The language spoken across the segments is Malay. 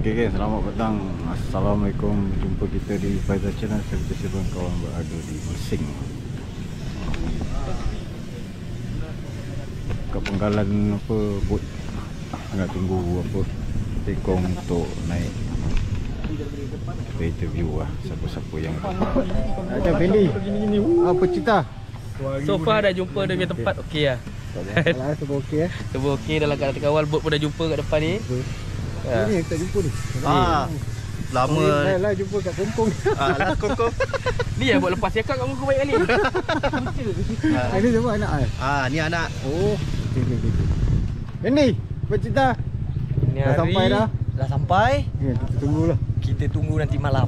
Okay guys, selamat petang. Assalamualaikum. Jumpa kita di Faizal Channel. Saya bersama kawan berada di Mersing. Kat penggalan apa bot. Nak tunggu apa tekong untuk naik. Kita interview lah siapa-siapa yang macam Fendi. Apa cerita? So far dah jumpa dia punya tempat okey lah. Salah semua okey Semua okey dalam keadaan kawal. Bot pun dah jumpa kat depan ni. Ini yang tak jumpa ni. Lama lah jumpa kat Kongkong. lah Kongkong. Ni yang buat lepas cakap kat muka baik kali. Ini siapa anak Ni anak. Oh, okey. Fendi, apa cerita? Dah sampai dah? Dah sampai. Ya, kita tunggulah. Kita tunggu nanti malam.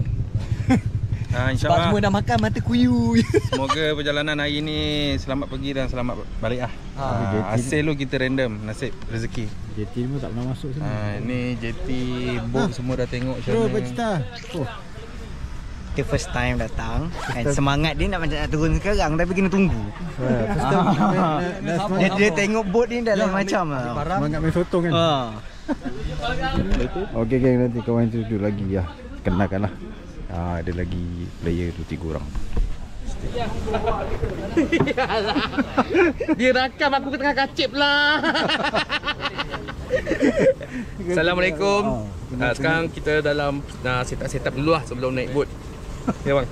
Sebab InsyaAllah semua dah makan mata kuyu. semoga perjalanan hari ni selamat pergi dan selamat balik lah. Hasil lu kita random, nasib rezeki. JT pun tak pernah masuk sini. Ni JT boat semua dah tengok macam Bro, apa mana. cerita? Oh, Kita first time datang. And semangat dia nak macam nak turun sekarang tapi kena tunggu. first time Dia tengok boat ni dah lain macam lah. semangat main sotong kan? Okey geng, nanti kawan interview lagi ya. Kenalkan lah. Ada lagi player 2-3 orang. Dia rakam aku ke tengah kacip lah. Assalamualaikum. Sekarang kita dalam setup dulu lah sebelum naik boat. Ya bang.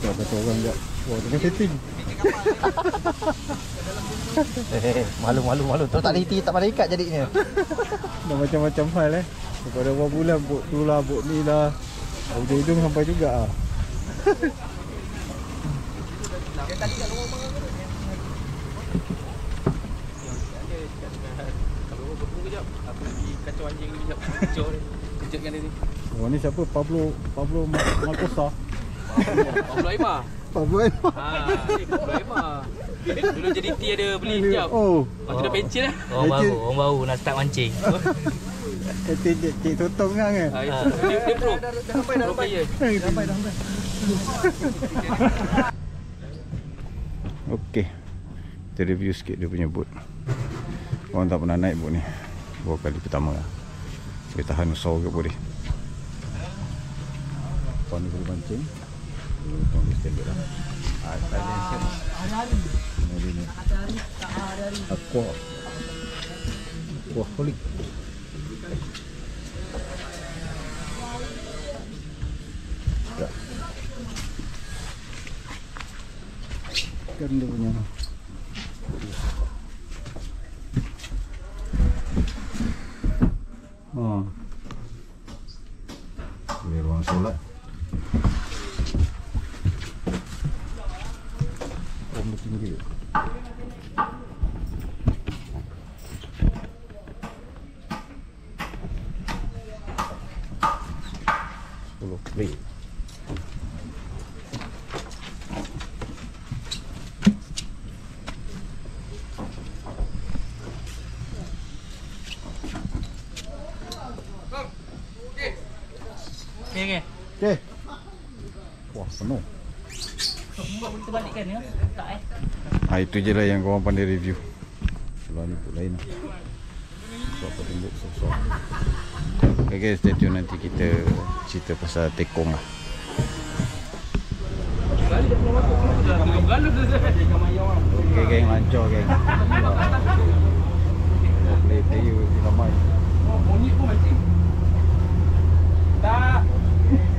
Kata orang tak. Wah, tengah setting. Malu. Tu tak reti tak malaikat jadinya. Dah macam-macam hal daripada berapa bulan bot tu lah, bot ni lah. Hujung-hujung sampai juga ah. Kacau anjing ni sekejap. Kejut ni. Kejutkan dia ni. Oh, ni siapa? Pablo Marcosa. Pablo Aimar. Pablo Aimar. Ni Pablo Aimar. Dulu jadi T ada beli sekejap. Oh, Lepas tu dah pencet lah. Orang baru nak start mancing. cik sotong kan Dia pro. Pro player. Okey. Kita review sikit dia punya boat. Orang tak pernah naik boat ni. Baru kali pertama lah. Boleh tahan usau ke boleh. Kau ni boleh pancing. Kau ni standard lah. Ini Aqua Holic. Kan dia punya ini ruang solat. Oh, tinggi. Play. Okey. Wah, penuh. Kita balikkan ya. Tak Itu je lah yang korang pandai review. Sebelah ni pun lain lah. Apa tembok sosok. Okay guys, stay tune, nanti kita cerita pasal tekong lah. Okay geng, lancar geng. Play player ramai. Monyet pun mancing. Tak.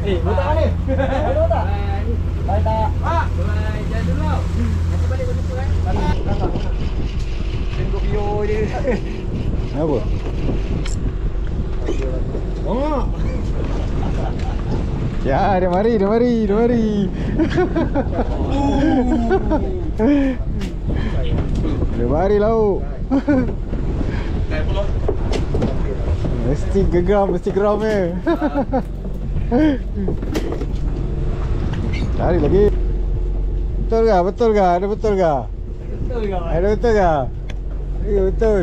Betul tak ni? Betul tak? Baik tak? Boleh, jangan dulu. Nanti balik berjumpa kan. Tengok video dia. Apa? Oh. Ya, dia mari. Dia mari lauk. Mesti geram eh. Cari lagi. Betul ke? Ada betul ke? Ya, betul.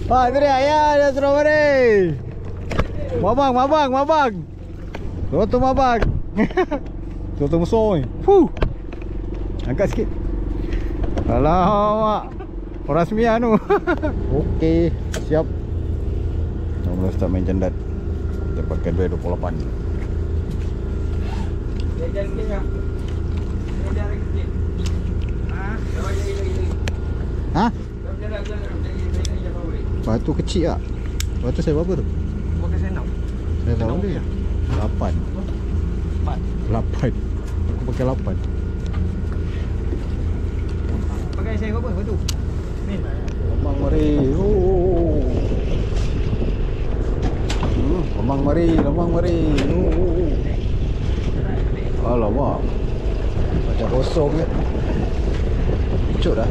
Pak, tu dia. Ya, dia suruh mari. Mabang. Tutup mabang. Tutup musuh ni. Angkat sikit. Alamak. Rasmian tu. Okey, siap. Mula start main jandat. Kita pakai 228. Jajan sikit lah. Jajan lagi sikit. Ha? Batu kecil tak? Batu saya berapa tu? Pakai senang. Saya tahu dia 8. 8. Aku pakai 8. Pakai saya berapa batu? Ni. Lemang mari. Oh. Lemang mari, lemang mari. Oh. Alamak. Macam kosong je. Cut dah.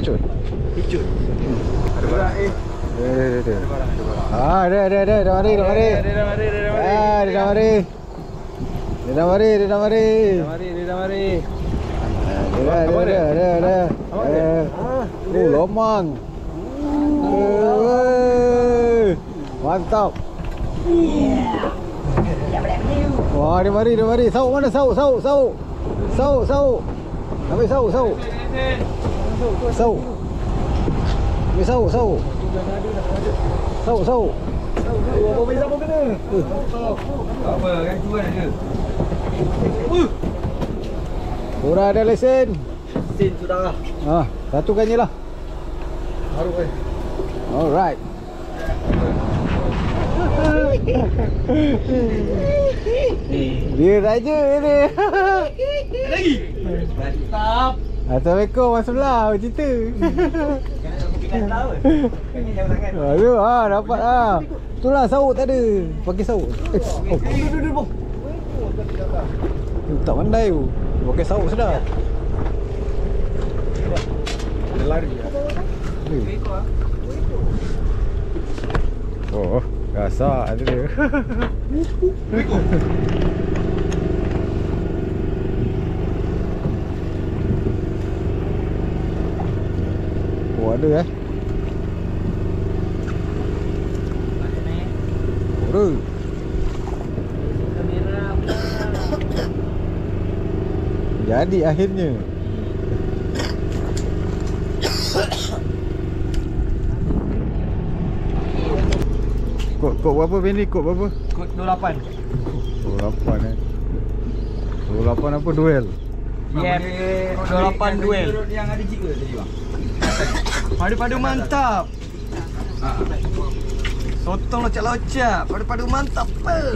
Cut. Icut. Ada barang Dia. Ah, dah mari. Dia dah mari. Ah, dia dah mari. Dia dah mari. Dia dah mari. Dah. Oh, lomang. Mantap. Wah, dia mari. Sauk mana sauk? Ambil sauk. Ambil sauk. Apa beza pun kena. Apa kan tu kan ada. Korang ada lesen? Sin sudah. Satukan je lah. Baru Alright. Dia raja ni. lagi. Mantap. Assalamualaikum, Mas Sebelah. Cerita. Jauh sangat. Aduh, dapat lah. Itulah sauk tak ada. Pakai sauk. Duduk. Tak pandai tu. Pakai sauk sedap. Dia lari lah. Oh, gasak ada dia. Oh, ada eh. Ada. Jadi akhirnya. Kod berapa Benny? Kod berapa? Kod 28. 28 eh. 28 apa duel? Yep. 28 duel. Yang ada jig ke tadi bang? Padu-padu mantap. Sotong locak-locak. Padu-padu mantap.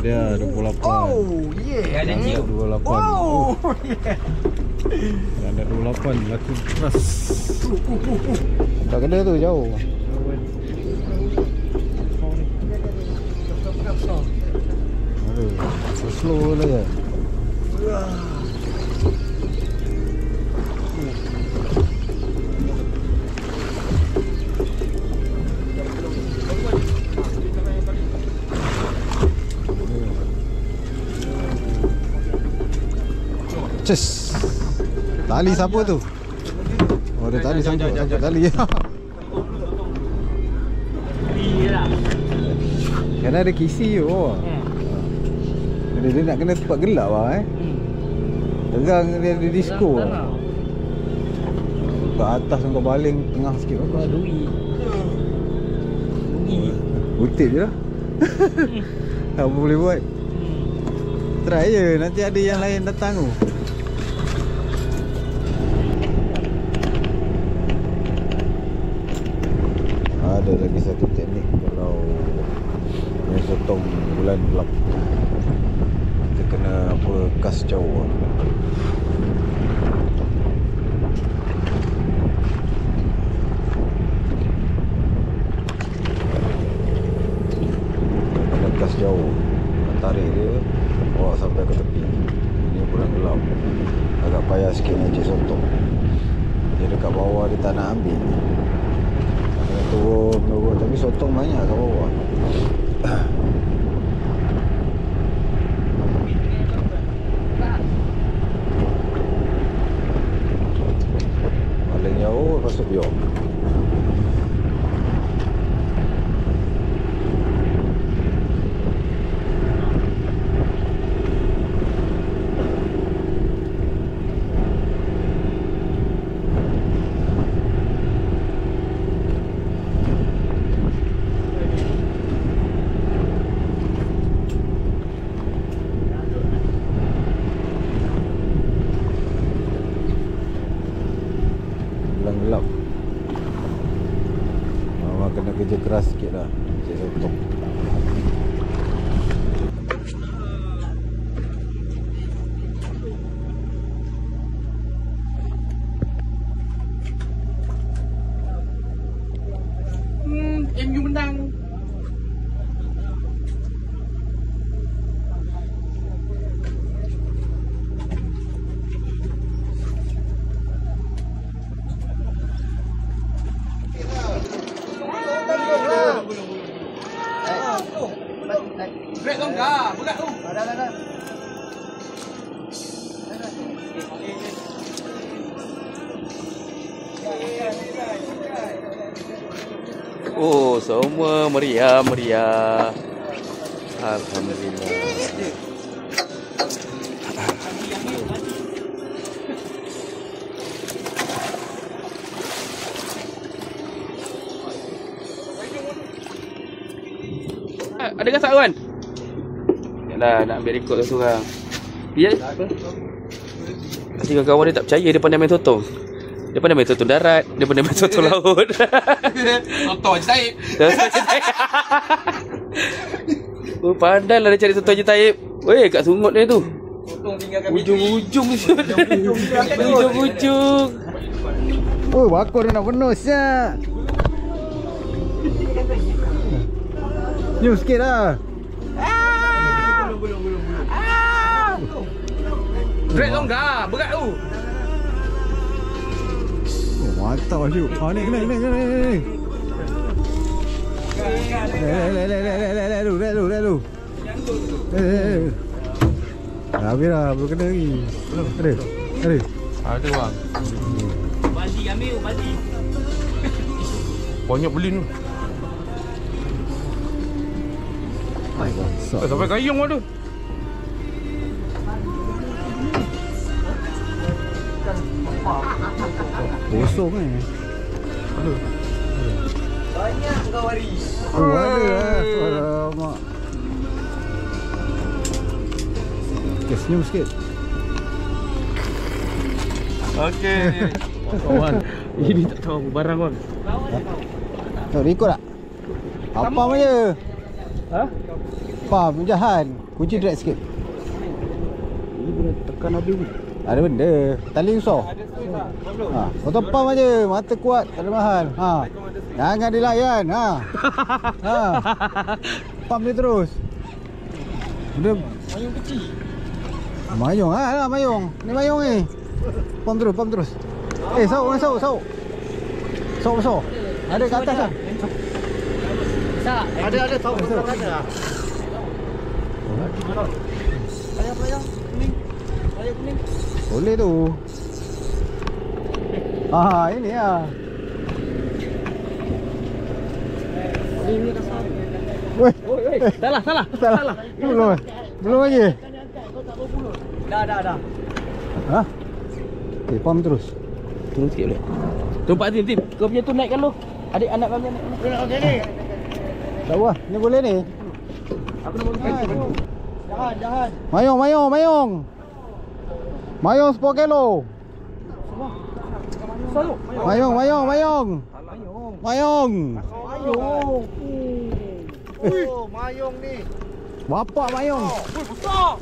Dia 28. Oh, yeah. Ada jig. 28. Oh, yeah. Ada 28 laki keras. Tak kena tu jauh. Aduh, slow lah ya. Cus. Tali siapa tu? Oh, ada tali sangkut tali. Kan ada kisi tu. Oh. Dia nak kena tempat gelap lah Tegang dia ada disco lah. Kat atas kau baling tengah sikit bagus. Utip je lah. Apa boleh buat? Try je, nanti ada yang lain datang tu. Ada lagi satu teknik kalau yang sotong bulan gelap. Kita kena apa kas jauh lah. Kena kas jauh. Tarik dia bawa sampai ke tepi. Ini bulan gelap. Agak payah sikit nak cik sotong. Dia dekat bawah dia tak nak ambil. Kena turun. Tapi sotong banyak kat bawah. Paling jauh lepas tu biar. kena kerja keras sikit lah Cik Sotong. MU menang. Break longgar, buka tu. Dah. Oh, semua meriah. Alhamdulillah. Ada gasak kawan? Yalah, nak ambil rekod seorang. Ya? Nanti kawan-kawan dia tak percaya dia pandai main totong. Dia pandai main totong darat, dia pandai main totong laut. Totong Haji Taib. Oh, pandai lah dia cari totong Haji Taib. Weh, kat sungut dia tu. Ujung-ujung shoot. Ujung-ujung. Oh, bakor dia nak penuh siap. Senyum sikit lah. Break longgar, berat tu. Oh, mantap lah Syuk. Ni. Lihat lu. Habis dah, belum kena lagi. Ada. Ada bang. Bali ambil, Bali. Banyak beli ni. Sampai kayung ada. Kosong ni. Ada. Banyak kau wari. Oh, ada lah. Alamak. Okay, senyum sikit. Okey. Kawan, ini tak tahu apa barang bang. Tengok rekod tak? Apa je? Ha? Pam, jahan. Kunci drag sikit. Ini kena tekan habis ni. Ada benda. Tali usah. Ha, kau pam aja. Mata kuat, tak ada mahal. Ha. Jangan dilayan. Ha. Ha. Pam dia terus. Dia Mayung kecil. mayung lah, mayung. Ni mayung ni. Pam terus. Sauk. Sauk besar. Ada kat atas lah. Tak, ada tahu ada. Payung kuning. Payung kuning. Boleh tu. Ah, ini lah. Ini kasar. Weh, Salah. Belum lagi. Dah. Ha? Okay, pam terus. Turun sikit boleh. Tumpak tim. Kau punya tu naikkan lu. Adik anak kau punya naik. Okey. Tak apa, ni boleh ni. Aku nak bawa Jahan. Mayung. Mayung 10 kilo. Mayung. Oh, mayung ni. Bapak mayung. besar.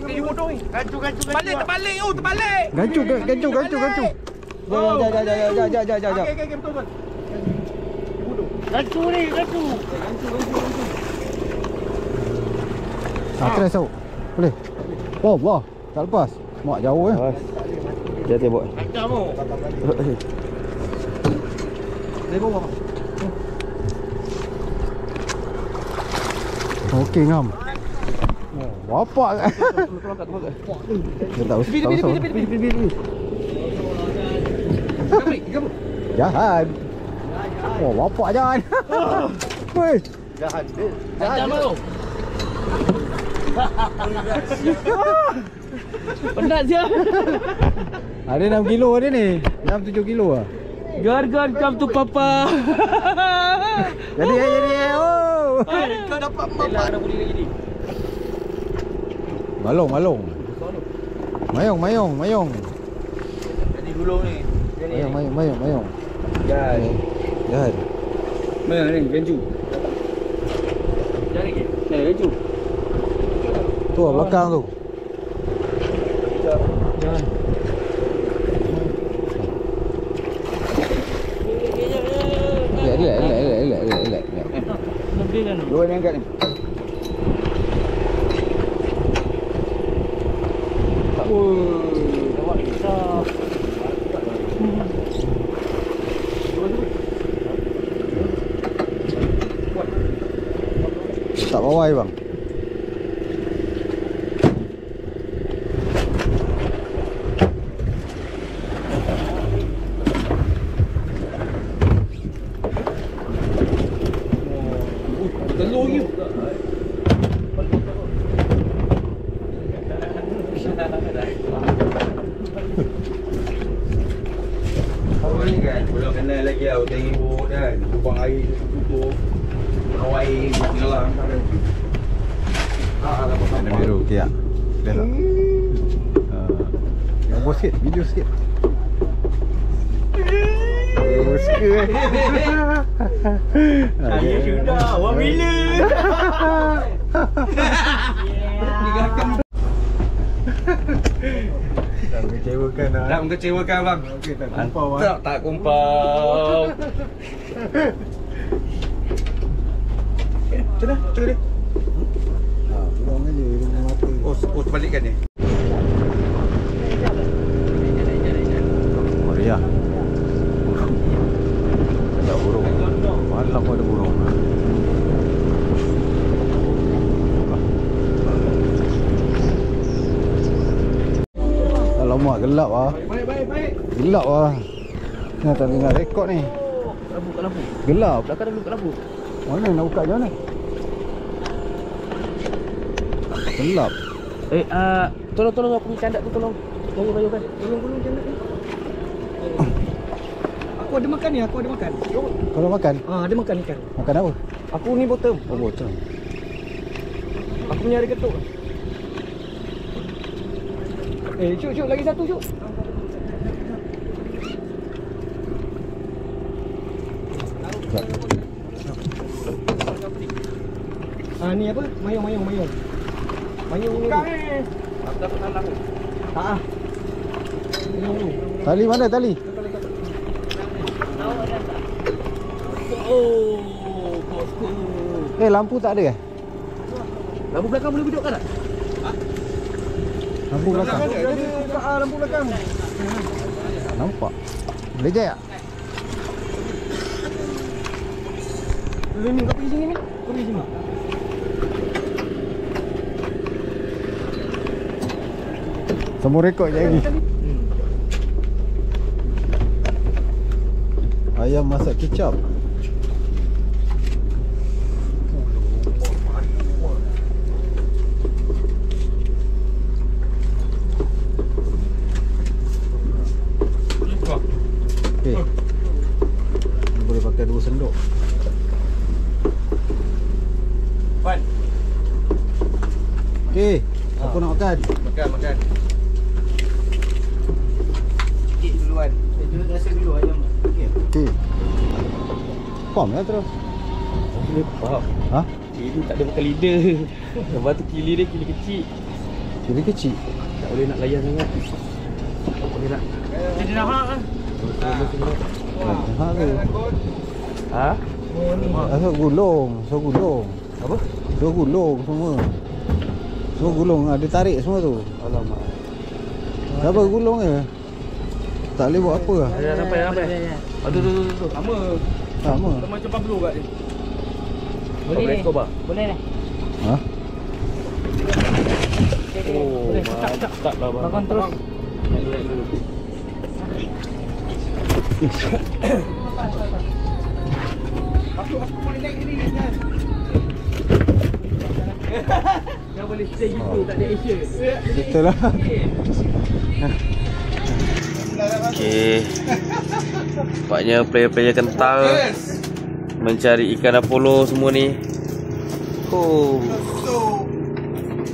Kayu bodoh ni. Gancu. Terbalik. Terbalik. Gancu. Jap. Okey, betul. Gancu ni. Try Sauk. Boleh. Oh, wah. Tak lepas. Mak jauh Hati-hati buat. Kamu. Okey ngam. Bapak. Dia tak usah. Jahan. Oh, bapak jahan. Weh. Jahan. tu. Penat dia. Ada 6 kilo ada ni. 6-7 kilo lah. Gargan come to papa. Jadi. Oh. Kau dapat papa. Dah boleh lagi ni. Malong. Mayung. Jadi gulung ni. Mayung. Jahat. Mana ni? Genju. Cari ke? Ni genju. Tu belakang tu. Jangan. Relax. Lebih kan? Dua ni angkat ni. Nampak besar. Tak bawah bang. Telur you. Ni kan, belum kenal lagi tau, tengok ibu kan, lubang air tutup, bau air, ngelang tak ada. Ada biru, tiap. Dah tak? Nombor sikit, video sikit. Suka Saya sudah, awak bila? Tak mengecewakan lah. Tak mengecewakan bang. Okey, tak kumpau lah. Tak kumpau. Macam mana? Cuba dia. Peluang aja dengan mata. Oh terbalikkan ni. Meriah. Ada burung. Malam pun ada burung. Alamak, gelap ah. Baik. Gelap ah. Ni tak dengar rekod ni. Kat lampu. Gelap. Belakang dah buka lampu. Mana nak buka macam mana? Gelap. Tolong aku punya candak tu tolong. Tolong kan. Tolong candak ni. Aku ada makan ni, aku ada makan. Kalau makan, Ada makan ikan. makan apa? Aku ni bottom. Oh, botol. Aku punya ada ketuk. Cuk, lagi satu cuk. Ni apa? Mayong. Mayong ni. Aku dapat tanah tu. Mayong ni. Tali mana tali? Oh, bosku. Lampu tak ada ke? Lampu belakang boleh hidupkan tak? Lampu belakang. Ada lampu belakang. Nampak. Boleh je tak? Ni kau pergi sini ni. Kau pergi sini. Semua rekod je lagi. Ayam masak kicap. Okey. Boleh pakai 2 sendok. Wan, Okey. Aku nak makan. makan. Sikit duluan. Saya rasa dulu ayam. Okey. Okey. Faham lah terus. Boleh faham. Ha? Kili tak ada makan lidah. Lepas tu kili dia kili kecil. Jadi kecil. Tak boleh nak layan sangat. Tak boleh nak. Jadi dah kan. Ha tu. Ha? Asal gulung, Apa? So gulung semua. Semua gulung, dia tarik semua tu. Alamak. Siapa gulung ke? Tak boleh buat apa lah. Dah sampai. Tu. Sama. Sama. Macam Pablo kat ni. Boleh ni. Boleh dah. Ha? Oh, mantap lah bang. Makan terus. Dulu. Aku boleh naik ni kan. Kau boleh stay gitu, tak ada action. Betul lah. Okey. Nampaknya player-player kental mencari ikan Apollo semua ni. Oh.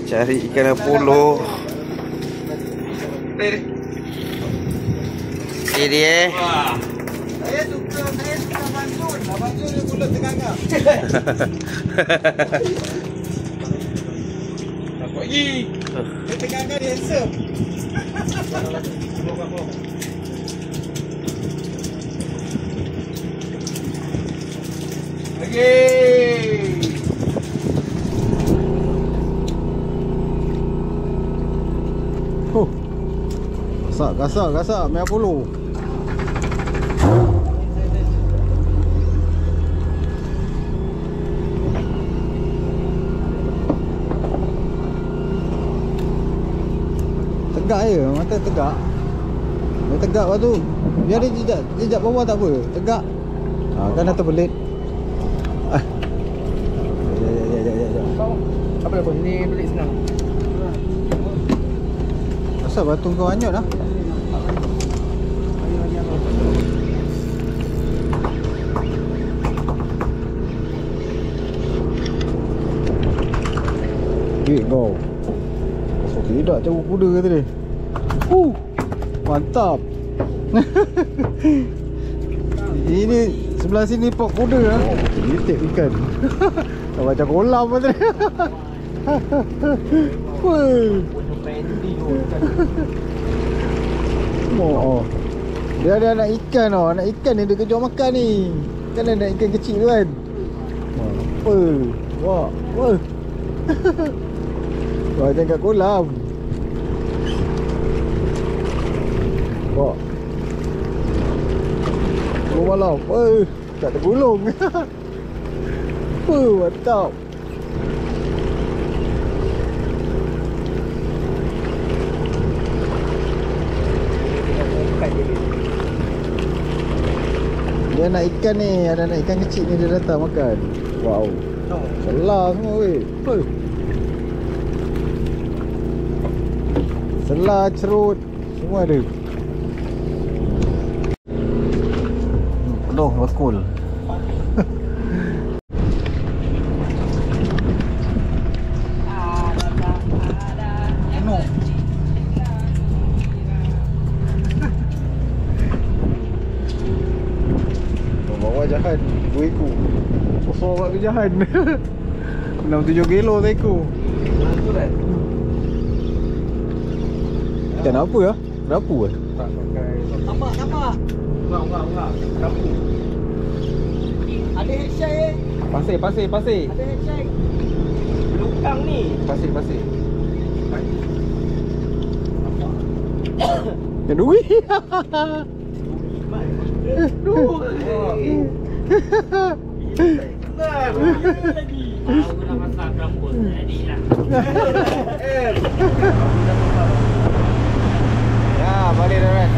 Cari ikan Apollo. Ini dia. Saya suka Abang Zul. Abang Zul ni mulut tengah-tengah. Nampak lagi. Dia tengah-tengah dia handsome. Okay. Oh. Gasak, main polo. Tegak je, mata tegak. Dia tegak lepas tu biar dia jejak bawah tak apa, tegak. Kan dah terbelit. Apa bos? Ni belik senang. Asal batu kau hanyut dah. Gig kau. Oh, tidak cabut kuda kata dia. Mantap. Ini sebelah sini pok kuda lah. Ini tip ikan. Tak macam kolam kata dia. Oh. Dia ada anak ikan tau. Anak ikan ni dia kejar makan ni. Kan ada ikan kecil tu kan. Apa? Wah. Wah, macam kat kolam. Wah. Gulung malam. Tak tergulung. Mantap. Dia anak ikan ni. Ada anak ikan kecil ni dia datang makan. Wow. Selah semua weh. Selah, cerut, semua ada. Penuh bakul. Penuh. Bawa jahan 2 ekor. Besar buat tu jahan. 6-7 kilo seekor. Ikan apa ya? Rapu ke? Tak pakai. Nampak. Enggak. Rapu. Ada headshot Pasir. Ada headshot. Lukang ni. Pasir. Ikan duri. Aku dah masak rambut. Jadilah. Ya, balik dah Ren.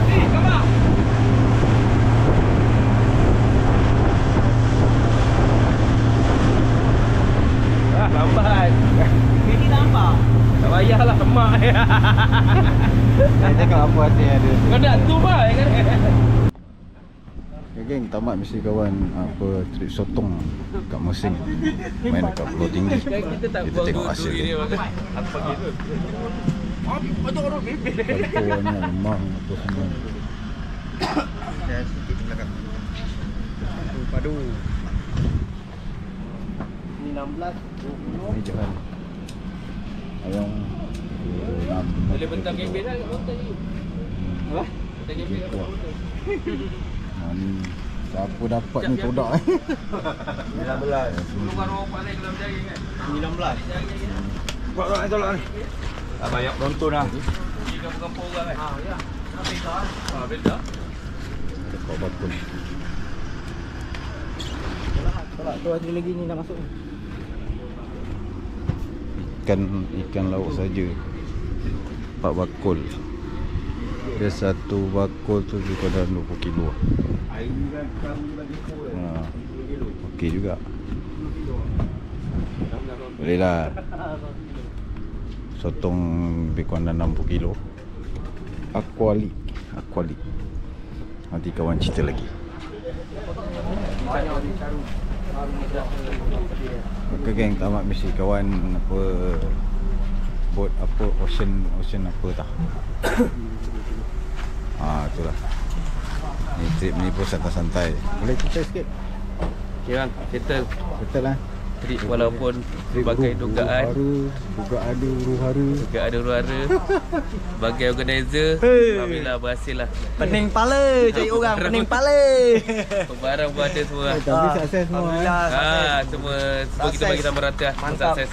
Lambat. Ini nampak. Tak payahlah semak. Saya tengok apa hasil ada. Kau nak tu bah kan? Geng, tamat mesti kawan apa trip sotong kat Mersing. Main dekat Pulau Tinggi. Kita tengok hasil dia. Apa gitu? Apa orang bebek. Kalpuannya, lemang apa semua. Ya, sikit belakang. Padu. Ini 16. Ini jalan. Ayam 6. Boleh bentang gembel lah kat hotel ni. Apa? Bentang gembel kat hotel. Ni siapa dapat ni todak 19. Tolong arwah pak lain dalam jari kan. 19. Buat orang tolak ni. Tak banyak penonton lah. Pergi kampung-kampung orang kan. Ya. Beda. Ada kau bakul. Tolak tu ada lagi ni dah masuk. Ikan laut saja 4 bakul. Dia satu bakul tu juga dalam 20 kilo. Okey juga. Boleh lah. Sotong lebih kurang dalam 60 kilo. Aqualik. Nanti kawan cerita lagi. Okey geng, tamat misi kawan apa boat apa ocean apa tak. Itulah. Ni trip ni pun santai-santai. Boleh cerita sikit? Okay bang, settle. Betul lah. Trip walaupun sebagai dugaan, dugaan ada huru-hara. juga ada huru-hara. Sebagai organizer, alhamdulillah berhasil lah. Pening pala cari orang, pening pala. Barang pun ada semua. Tapi sukses semua. Alhamdulillah. Semua kita bagi sama rata lah. Mantap. Sukses.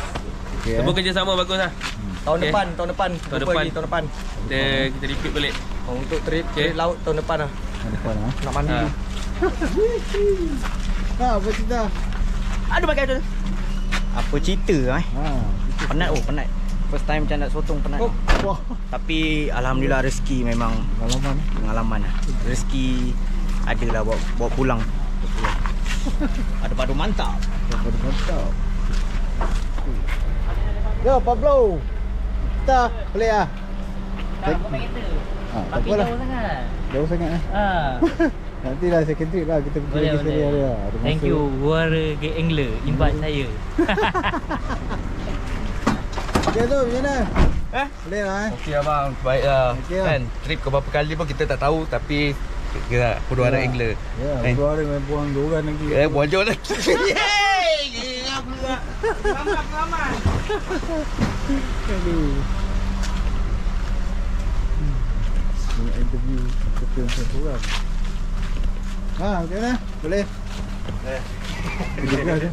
Okay, Semua kerjasama bagus lah. Tahun Okay. depan. Tahun Jumpa depan. lagi tahun depan. Kita repeat balik. Untuk trip Okay. laut tahun depan lah. depan ah. Nak mandi Ha. dulu. Apa cerita? Aduh pakai tu. Apa cerita Penat penat. First time macam nak sotong penat. Wah, Tapi alhamdulillah rezeki memang pengalaman lah. Rezeki adalah bawa pulang. Ada padu mantap. mantap. Yo, Pablo. Kita boleh ah. Tak apa lah. Jauh sangat ah. Nantilah second trip lah kita pergi lagi sekali hari lah. Ada Thank masa. you Guara Gate Angler invite saya. Okay tu, macam mana? Boleh lah Okey abang, baik lah. Okey lah. Kan trip ke berapa kali pun kita tak tahu tapi kita huru-hara angler. Ya, dua hari main buang doran lagi. Buang jauh lagi. Aduh. Banyak interview untuk orang. Macam mana? Boleh? Kerja keras tu.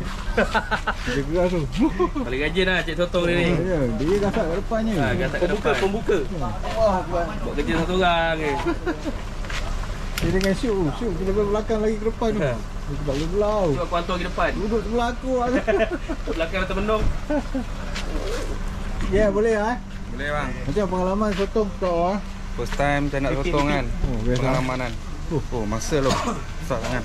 Kerja keras tu. Paling rajin lah Cik Sotong ni. Ya, dia gasak kat depannya. Gasak kat depan. Pembuka. Buat kerja satu orang ni. Dia dengan syuk kita ke belakang lagi ke depan tu. Dia tak boleh belau. Cuba aku hantar pergi depan. Duduk sebelah aku. Belakang atau mendung. Ya, boleh ah. Boleh bang. Macam pengalaman sotong kau ah. First time macam nak sotong kan. Biasa. Pengalaman kan. Masa lu. Besar sangat.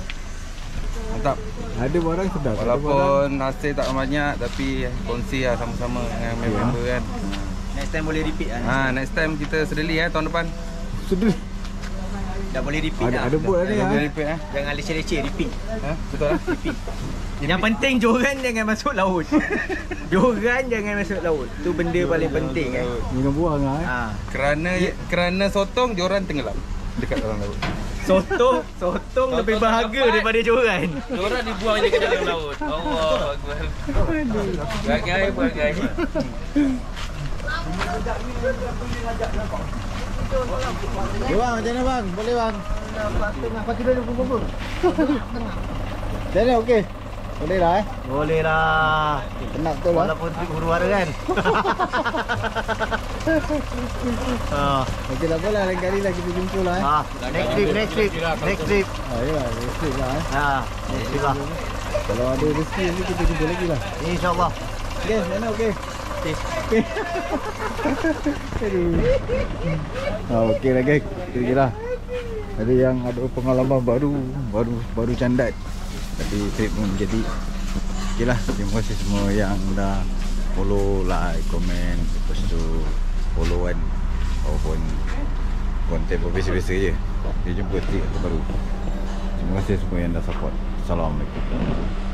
Mantap. Ada barang sedap. ada barang. Walaupun hasil tak banyak tapi kongsi lah sama-sama dengan member kan. Next time boleh repeat lah. Next time kita sedeli tahun depan. Sedih. Dah boleh repeat dah. Ada buat ni ah. Boleh repeat Jangan leceh-leceh repeat. Betul lah. Yang penting joran jangan masuk laut. Joran jangan masuk laut. Tu benda paling penting kan. Minum buang ah. Kerana sotong joran tenggelam dekat dalam laut. Sotong lebih bahagia daripada joran. Diorang dibuang je ke dalam laut. Allah Akbar. Bagai. Ya bang, macam mana bang? Boleh bang? Pakai dulu bubur. Jadi okey. Boleh lah Boleh lah. Penat betul lah. Walaupun trip huru-hara kan. Okey tak apalah, lain kali lah kita jumpa lah Next trip. Ya, next trip lah Next trip lah. Kalau ada rezeki nanti kita jumpa lagi lah. InsyaAllah. Okey, mana okey? Okey. Okey lah guys. Itu je lah. Ada yang ada pengalaman baru candat. Tapi trip pun jadi. Okey lah. Terima kasih semua yang dah follow, like, komen. Lepas tu follow kan. Walaupun konten pun biasa-biasa je. Kita jumpa trip baru. Terima kasih semua yang dah support. Assalamualaikum.